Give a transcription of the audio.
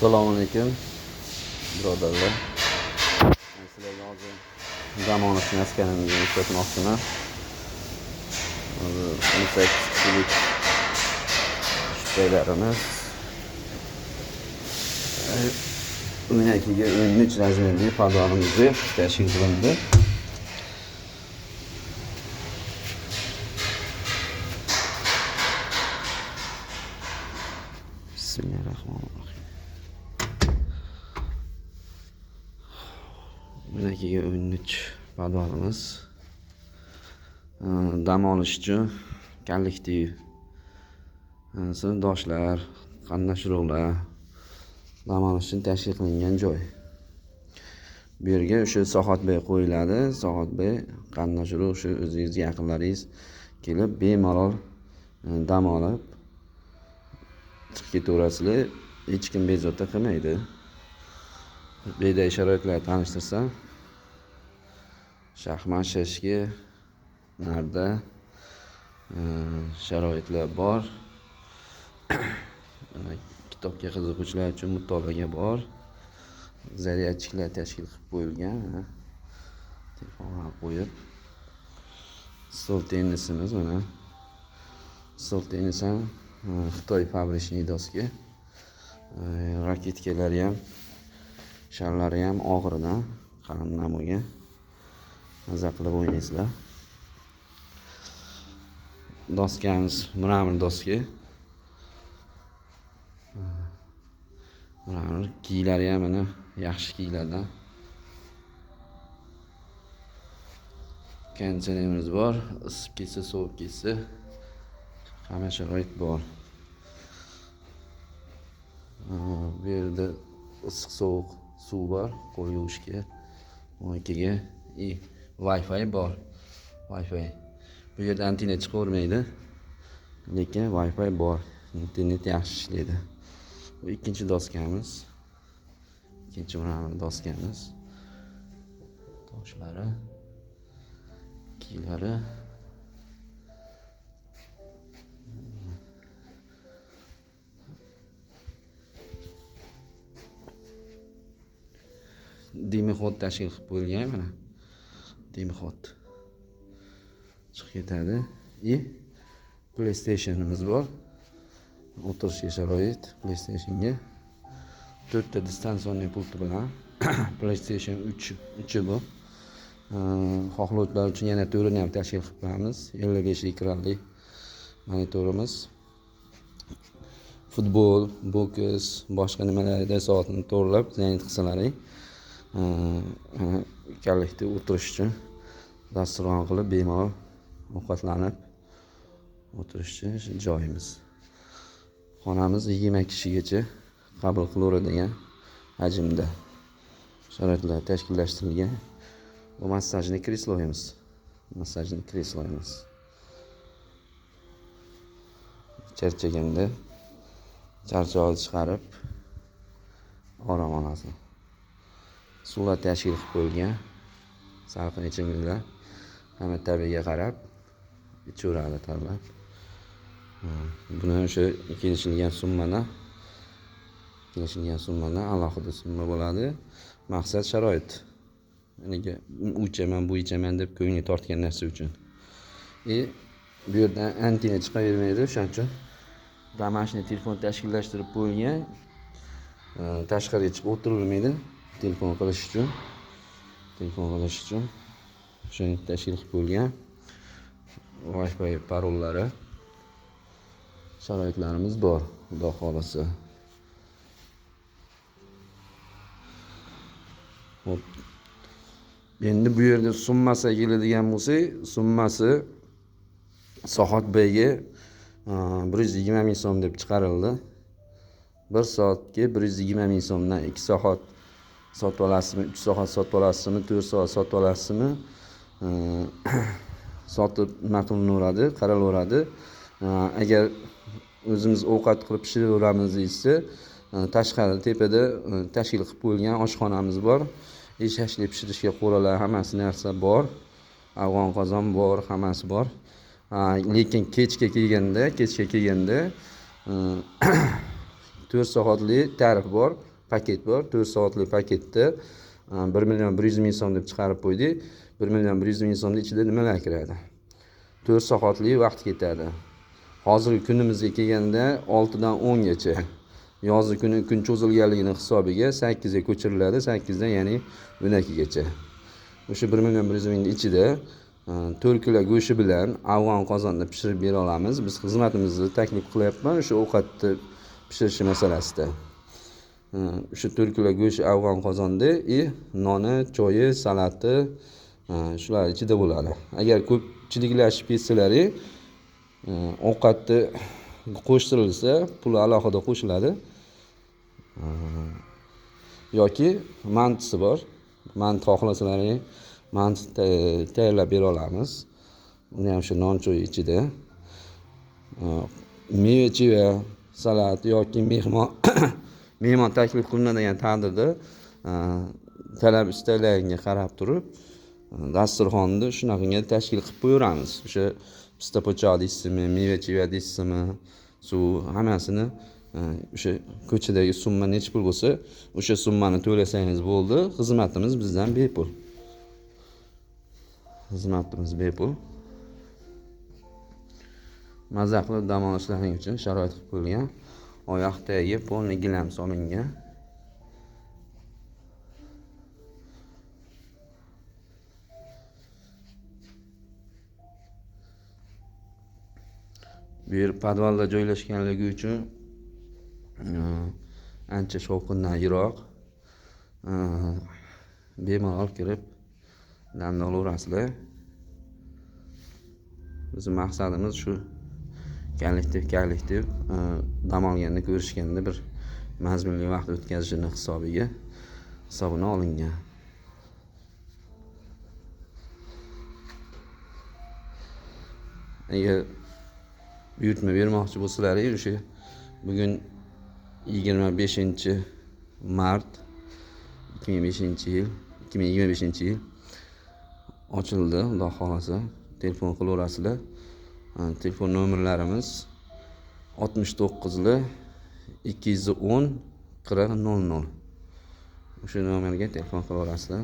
Assalomu alaykum birodarlar. Men sizlarga hozir dam olish maskanimizni ko'rsatmoqchiman. Hozir 18 kishilik ishchilarimiz o'ynakiga 13 razmerli podvalimizni tashkil qilindi. Bismillahirrahmanirrahim. O'ynakiga 13 podvalimiz dam olish uchun kollektiv sinfdoshlar, qatnashchilar dam olish uchun tashkil qilingan joy. Bu yerga o'sha Sohotbey qo'yiladi. Sohotbey qatnashchilar o'sha o'zingiz yaqinlaringiz kelib bemalol dam olib chiqib ketaverasizlar. Hech kim bezovta qilmaydi. Quyidagi sharoitlarni tanishtirsam, shaxmat shashka narda sharoitlar bor. Kitobga qiziquvchilar uchun mutolaaga bor. Zaryadchiklar tashkil qilib qo'yilgan. Telefonlar qo'yib. Stol tennisimiz mana. Stol tennis ham Xitoy fabrichniy doska. Raketkalari ham, sharlari ham og'iridan qalamdan bo'lgan. Maza qilib o'ynaysizlar. Doskamiz mramor doska. Mramor kiylari ham mana yaxshi kiylardan. Konditsionerimiz bor, isib ketsa, sovib ketsa, hamma sharoit bor. Bu yerda issiq sovuq suv bor, qo'l yuvishga, moykaga, Wi-Fi bor. Wi-Fi. Bu yerda antenna chiqavermaydi, lekin Wi-Fi bor. Internet yaxshi ishlaydi. Bu ikkinchi doskamiz. Ikkinchi mramor doskamiz. Toshlari, kiylari. Dimixod tashkil qilib qo'yilgan mana. Dimixod chiqib ketadi. PlayStation'imiz bor. O'tirishga sharoit PlayStation'ga 4 ta distansionniy pulti bilan PlayStation 3 bu. Xohlovchilar uchun yana to'rini ham tashkil qilib qo'yamiz. 55 ekranli monitorimiz. Futbol, boks, boshqa nimalarda soatni to'g'rilab zayn qilsalaring, kollektiv o'tirish uchun dasturxon qilib bemalol ovqatlanib o'tirish uchun joyimiz. Xonamiz 20 kishigacha qabul qilaveradigan hajmda sharoitlar tashkillashtirilgan. Bu massajli kresloyimiz. Charchaganda charchoqni chiqarib orom olasiz. Suvlar tashkil qilib qo'yilgan. Salqin ichimliklar hamma tabiatga qarab ichaveradi tanlab. Buni o'sha kelishilgan summadan alohida summa bo'ladi. Maqsad sharoit. Nega u ichaman, bu ichaman deb ko'ngli tortgan narsa uchun. Bu yerdan antenna chiqavermaydi, o'shaning uchun damashni telefon tashkillashtirib qo'yilgan. Tashqariga chiqib o'tirilmaydi telefon qilish uchun. Shuni tashkil qilib qo'yilgan. Wi-Fi parollari, sharoitlarimiz bor, xudo xolasa. Endi bu yerda summasi keladigan bo'lsak, summasi Sohotbeyga 120 ming so'm deb chiqarildi. 1 soatga 120 ming so'mdan 2 soat sotib olasizmi, 3 soat sotib olasizmi, 4 soat sotib olasizmi? Sotib qilaveradi, qaralaveradi. Agar o'zimiz ovqat qilib pishiraveramiz deysa, tashqari tepada tashkil qilib qo'yilgan oshxonamiz bor. Shashlik pishirishga qo'ralar, hammasi narsa bor. Afg'on qozon bor, hammasi bor. Lekin kechga kelganda 4 soatli tarif bor. paket bor. 4 soatlik paketda 1 million 100 ming so'm deb chiqarib qo'ydik. 1 million 100 ming so'mning ichida nimalar kiradi? 4 soatlik vaqt ketadi. Hozirgi kunimizga kelganda 6 dan 10 gacha. Yozgi kuni kun cho'zilganligini hisobiga 8 ga ko'chiriladi, 8 dan ya'ni 12 gacha. O'sha 1 million 100 ming ichida 4 kilo go'shi bilan afg'on qozonda pishirib bera olamiz. Biz xizmatimizni taklif qilyapman o'sha ovqatni pishirish masalasida. O'sha 4 kilo go'sht afg'on qozonda noni, choyi, salati shular ichida bo'ladi. Agar ko'pchiliklashib ketsalaring, ovqatni qo'shtirilsa, puli alohida qo'shiladi. Yoki mantisi bor. Manti xohlasalaring, manti tayyorlab bera olamiz. Uni ham shu non cho'yi ichida. Meva-cheva, salat yoki mehmon taklif qilinadigan taqdirda talab istaklaringga qarab turib dasturxonni shunaqangi tashkil qilib qo'yamiz. O'sha pista po'choq deysizmi, meva-cheva deysizmi, suv hammasini o'sha ko'chadagi summa necha pul bo'lsa, o'sha summani to'lasangiz bo'ldi. Xizmatimiz bizdan bepul. Xizmatimiz bepul. Maza qilib dam olishlaring uchun sharoit qilib qo'yilgan. Oyoq tagiga polni gilam solingan. Bu yer podvalda joylashganligi uchun ancha shovqindan yiroq. Bemalol kirib damni olaverasizlar. Bizning maqsadimiz shu kalik deb dam olganda ko'rishganda bir mazmunli vaqt o'tkazishini hisobini olingan. Agar buyurtma bermoqchi bo'lsalaring, o'sha bugun 25 mart 2025 yil ochildi. Xudo xolasa telefon qilaverasizlar. Telefon nomerlarimiz 69 210 40 00. O'sha nomerga telefon qilaverasizlar.